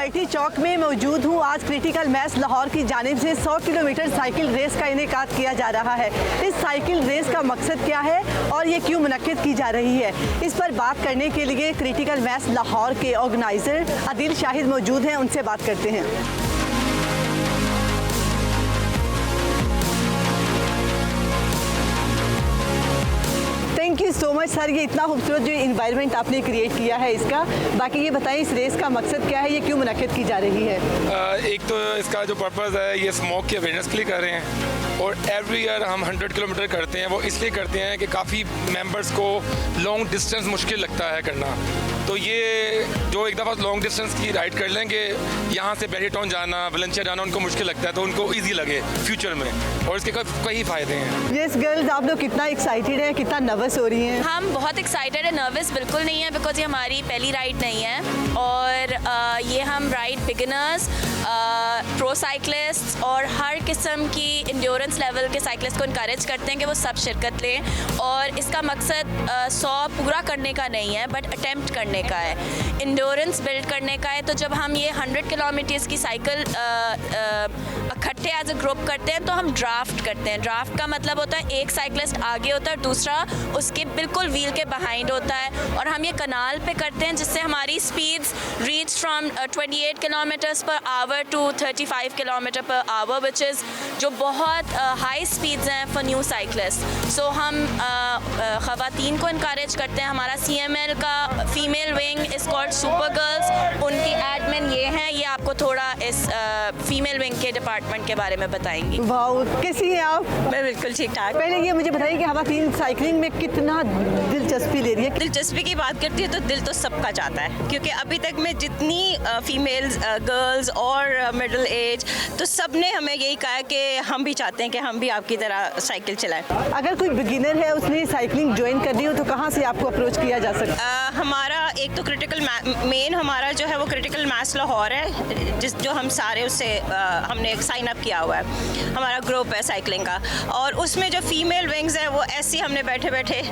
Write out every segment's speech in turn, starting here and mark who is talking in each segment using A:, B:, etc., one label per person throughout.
A: Committee चौक में मौजूद हूँ। आज क्रिटिकल मैस लाहौर की जानिब से 100 किलोमीटर साइकिल रेस का इनेकाद किया जा रहा है। इस साइकिल रेस का मकसद क्या है और ये क्यों मुनक्किद की जा रही है, इस पर बात करने के लिए क्रिटिकल मैस लाहौर के ऑर्गेनाइज़र आदिल शाहिद मौजूद हैं। उनसे बात करते हैं। Thank you so much sir, ये इतना खूबसूरत जो इन्वायरमेंट आपने क्रिएट किया है इसका। बाकी ये बताएं इस रेस का मकसद क्या है, ये क्यों मुनक्किद की जा रही है?
B: एक तो इसका जो पर्पज़ है ये स्मोक की अवेयरनेस के लिए कर रहे हैं और एवरी ईयर हम 100 किलोमीटर करते हैं। वो इसलिए करते हैं कि काफ़ी मेंबर्स को लॉन्ग डिस्टेंस मुश्किल लगता है करना, तो ये जो एक दफ़ा लॉन्ग डिस्टेंस की राइड कर लेंगे, यहाँ से बैरी टाउन जाना, वलेंसिया जाना उनको मुश्किल लगता है, तो उनको ईजी लगे फ्यूचर में, और इसके कई फ़ायदे हैं।
A: यस गर्ल्स, आप लोग कितना एक्साइटेड हैं, कितना नर्वस हो रही हैं?
C: हम बहुत एक्साइटेड है, नर्वस बिल्कुल नहीं है, बिकॉज ये हमारी पहली राइड नहीं है और ये हम राइड बिगिनर्स, प्रो साइकिलिस्ट और हर किस्म की इंड्योरेंस लेवल के साइकिलिस्ट को इनकरेज करते हैं कि वो सब शिरकत लें। और इसका मकसद 100 पूरा करने का नहीं है बट अटेम्प्ट करने का है, इंड्योरेंस बिल्ड करने का है। तो जब हम ये 100 किलोमीटर्स की साइकिल इकट्ठे एज अ ग्रुप करते हैं तो हम ड्राफ्ट करते हैं। ड्राफ्ट का मतलब होता है एक साइकिलिस्ट आगे होता है, दूसरा उसके बिल्कुल व्हील के बिहाइंड होता है, और हम ये कनाल पे करते हैं जिससे हमारी speeds reach from 28 kilometres per hour to 35 kilometre per hour, which is जो बहुत हाई स्पीड्स हैं फॉर न्यू साइकिलिस्ट। सो हम ख़वातीन को इनकरेज करते हैं। हमारा CML का female wing is called super girls, उनकी एडमिन ये हैं, ये आपको थोड़ा इस फीमेल विंग के डिपार्टमेंट के बारे में बताएंगी।
A: वाओ, कैसी हैं आप?
C: मैं बिल्कुल ठीक ठाक।
A: पहले ये मुझे बताइए कि ख़वातीन साइकिलिंग में कितना दिलचस्पी ले रही है?
D: दिलचस्पी की बात करती है तो दिल तो सबका चाहता है, क्योंकि अभी तक में जितनी फीमेल्स, गर्ल्स और मिडिल एज, तो सब ने हमें यही कहा कि हम भी चाहते हैं कि हम भी आपकी तरह साइकिल चलाएं।
A: अगर कोई बिगिनर है, उसने साइकिलिंग ज्वाइन करनी हो तो कहाँ से आपको अप्रोच किया जा सकता है?
D: हमारा एक तो मेन हमारा जो है वो क्रिटिकल मैस लाहौर है, जो हम सारे उससे हमने साइन अप किया हुआ है। हमारा ग्रुप है साइकिलिंग का, और उसमें जो फीमेल विंग्स है वो ऐसे हमें बैठे बैठे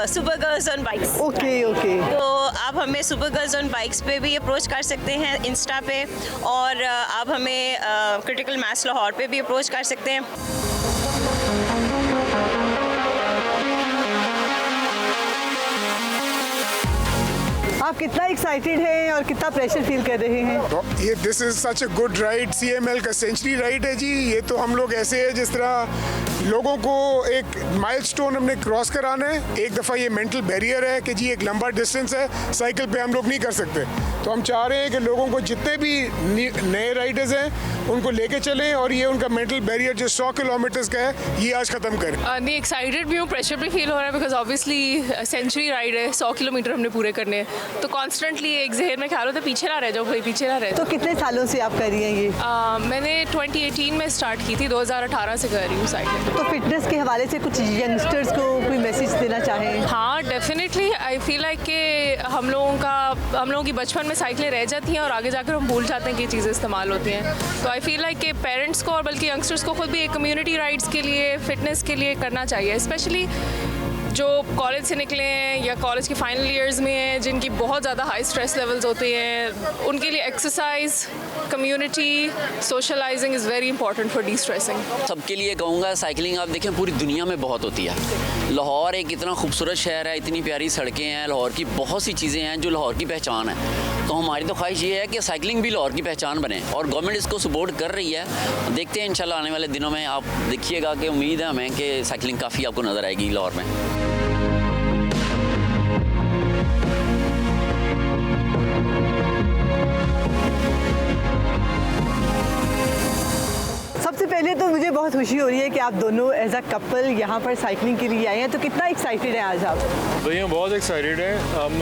D: super girls on bikes.
A: Okay.
D: तो आप हमें सुपर गर्ल्स ऑन बाइक्स पे भी अप्रोच कर सकते हैं इंस्टा पे, और आप हमें क्रिटिकल मैस लाहौर पे भी अप्रोच कर सकते हैं।
A: आप कितना एक्साइटेड हैं और कितना प्रेशर फील कर रहे हैं?
E: ये this is such a good ride. CML का सेंचुरी राइड है जी। ये तो हम लोग ऐसे है जिस तरह लोगों को एक माइलस्टोन हमने क्रॉस कराना है। एक दफ़ा ये मेंटल बैरियर है कि जी एक लंबा डिस्टेंस है, साइकिल पे हम लोग नहीं कर सकते, तो हम चाह रहे हैं कि लोगों को जितने भी नए राइडर्स हैं उनको लेके चलें और ये उनका मेंटल बैरियर जो 100 किलोमीटर्स का है ये आज ख़त्म करें।
F: नहीं, एक्साइटेड भी हूँ, प्रेशर भी फील हो रहा है, बिकॉज ऑब्वियसली सेंचुरी राइड है, 100 किलोमीटर हमने पूरे करने हैं, तो कॉन्स्टेंटली एक जहर में ख्याल होता है पीछे ना रह जाओ भाई, पीछे ना रह जाओ।
A: तो कितने सालों से आप कर रही हैं ये?
F: मैंने 2018 में स्टार्ट की थी, 2018 से कर रही हूँ साइकिल।
A: तो फिटनेस के हवाले से कुछ यंगस्टर्स को कोई मैसेज देना चाहें?
F: हाँ, डेफिनेटली आई फील लाइक कि हम लोगों की बचपन में साइकिलें रह जाती हैं और आगे जाकर हम भूल जाते हैं कि चीज़ें इस्तेमाल होती हैं। तो आई फील लाइक कि पेरेंट्स को और बल्कि यंगस्टर्स को खुद भी एक कम्युनिटी राइड्स के लिए, फिटनेस के लिए करना चाहिए, स्पेशली जो कॉलेज से निकले हैं या कॉलेज के फाइनल ईयर्स में हैं, जिनकी बहुत ज़्यादा हाई स्ट्रेस लेवल्स होते हैं, उनके लिए exercise, community, socialising is very important for destressing.
G: सबके लिए कहूँगा साइकिलिंग आप देखें पूरी दुनिया में बहुत होती है। लाहौर एक इतना खूबसूरत शहर है, इतनी प्यारी सड़कें हैं, लाहौर की बहुत सी चीज़ें हैं जो लाहौर की पहचान है। तो हमारी तो ख्वाहिश ये है कि साइकिलिंग भी लाहौर की पहचान बने, और गवर्नमेंट इसको सपोर्ट कर रही है। देखते हैं इंशाल्लाह आने वाले दिनों में आप देखिएगा कि उम्मीद है हमें कि साइकिलिंग काफ़ी आपको नज़र आएगी लाहौर में।
A: सबसे पहले तो मुझे बहुत खुशी हो रही है कि आप दोनों एज अ कपल यहाँ पर साइकिलिंग के लिए आए हैं, तो कितना एक्साइटेड हैं आज आप?
H: भाई हम बहुत एक्साइटेड हैं। हम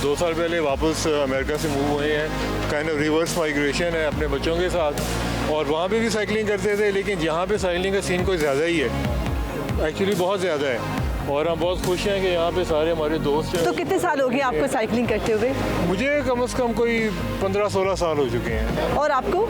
H: 2 साल पहले वापस अमेरिका से मूव हुए हैं, काइंड ऑफ रिवर्स माइग्रेशन है अपने बच्चों के साथ, और वहाँ पे भी साइकिलिंग करते थे, लेकिन यहाँ पे साइकिलिंग का सीन कोई ज़्यादा ही है, एक्चुअली बहुत ज़्यादा है। और हम बहुत खुश हैं कि यहाँ पे सारे हमारे दोस्त हैं।
A: तो कितने साल हो गए आपको साइकिलिंग करते हुए?
H: मुझे कम से कम कोई 15-16 साल हो चुके हैं।
A: और आपको?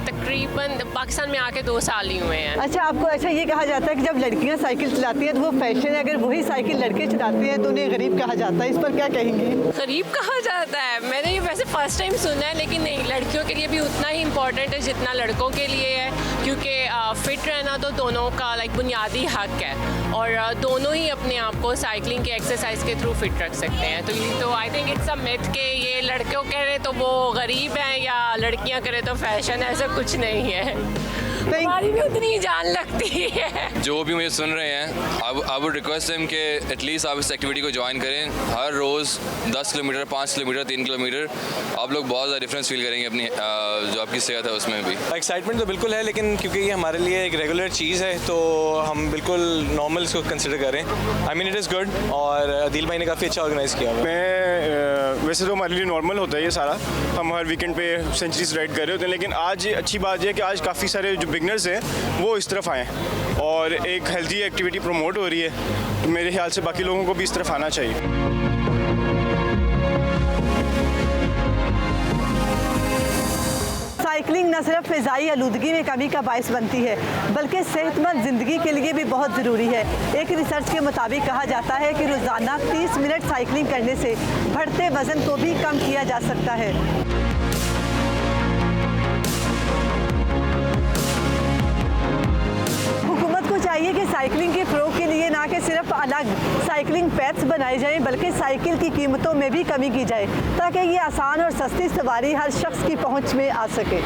F: तकरीबन पाकिस्तान में आके 2 साल ही हुए हैं।
A: अच्छा, आपको अच्छा ये कहा जाता है कि जब लड़कियां साइकिल चलाती हैं तो वो फैशन है, अगर वही साइकिल लड़के चलाते हैं तो उन्हें गरीब कहा जाता है, इस पर क्या कहेंगी?
F: गरीब कहा जाता है, मैंने ये वैसे फर्स्ट टाइम सुना है, लेकिन नहीं, लड़कियों के लिए भी उतना ही इम्पोर्टेंट है जितना लड़कों के लिए है, क्योंकि फिट रहना तो दोनों का लाइक बुनियादी हक है और दोनों ही अपने आप को साइकिलिंग के एक्सरसाइज के थ्रू फिट रख सकते हैं। तो I think it's a myth के ये लड़कों करें तो वो गरीब हैं या लड़कियां करें तो फैशन है, ऐसा कुछ नहीं है। हमारी भी उतनी ही जान लगती है।
I: जो भी मुझे सुन रहे हैं, आई वुड रिक्वेस्ट हिम कि एटलीस्ट आप इस एक्टिविटी को ज्वाइन करें। हर रोज़ 10 किलोमीटर, 5 किलोमीटर, 3 किलोमीटर, आप लोग बहुत ज़्यादा डिफरेंस फील करेंगे अपनी जो आपकी सेहत है उसमें भी।
J: एक्साइटमेंट तो बिल्कुल है, लेकिन क्योंकि ये हमारे लिए एक रेगुलर चीज़ है तो हम बिल्कुल नॉर्मल इसको कंसिडर करें। I mean it is good, और अदील भाई ने काफ़ी अच्छा ऑर्गेनाइज़ किया हुआ है।
K: वैसे तो हमारे लिए नॉर्मल होता है ये सारा, हम हर वीकेंड पे सेंचुरीज राइड कर रहे होते हैं, लेकिन आज अच्छी बात यह है कि आज काफ़ी सारे जो बिगनर्स हैं वो इस तरफ आए और एक हेल्दी एक्टिविटी प्रमोट हो रही है, तो मेरे ख्याल से बाकी लोगों को भी इस तरफ आना चाहिए।
A: साइकिलिंग न सिर्फ फ़िज़ाई आलूदगी में कमी का बायस बनती है बल्कि सेहतमंद ज़िंदगी के लिए भी बहुत ज़रूरी है। एक रिसर्च के मुताबिक कहा जाता है कि रोज़ाना 30 मिनट साइकिलिंग करने से बढ़ते वज़न को भी कम किया जा सकता है। हुकूमत को चाहिए कि साइकिलिंग के फ़रोग़ के लिए ना कि सिर्फ अलग साइकिलिंग पैथ्स बनाए जाएं बल्कि साइकिल की कीमतों में भी कमी की जाए ताकि ये आसान और सस्ती सवारी हर शख्स की पहुंच में आ सके।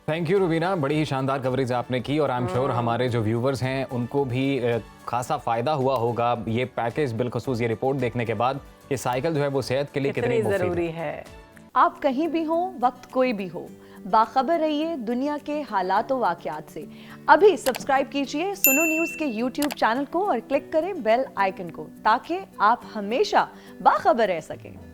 L: थैंक यू रुबीना, बड़ी ही शानदार कवरेज आपने की और आई एम श्योर हमारे जो व्यूवर्स हैं उनको भी खासा फ़ायदा हुआ होगा ये पैकेज, बिलखसूस ये रिपोर्ट देखने के बाद कि साइकिल जो है वो सेहत के लिए कितनी
A: ज़रूरी है।
M: आप कहीं भी हो, वक्त कोई भी हो, बाखबर रहिए दुनिया के हालात व वाक़यात से। अभी सब्सक्राइब कीजिए सुनो न्यूज़ के YouTube चैनल को और क्लिक करें बेल आइकन को ताकि आप हमेशा बाखबर रह सकें।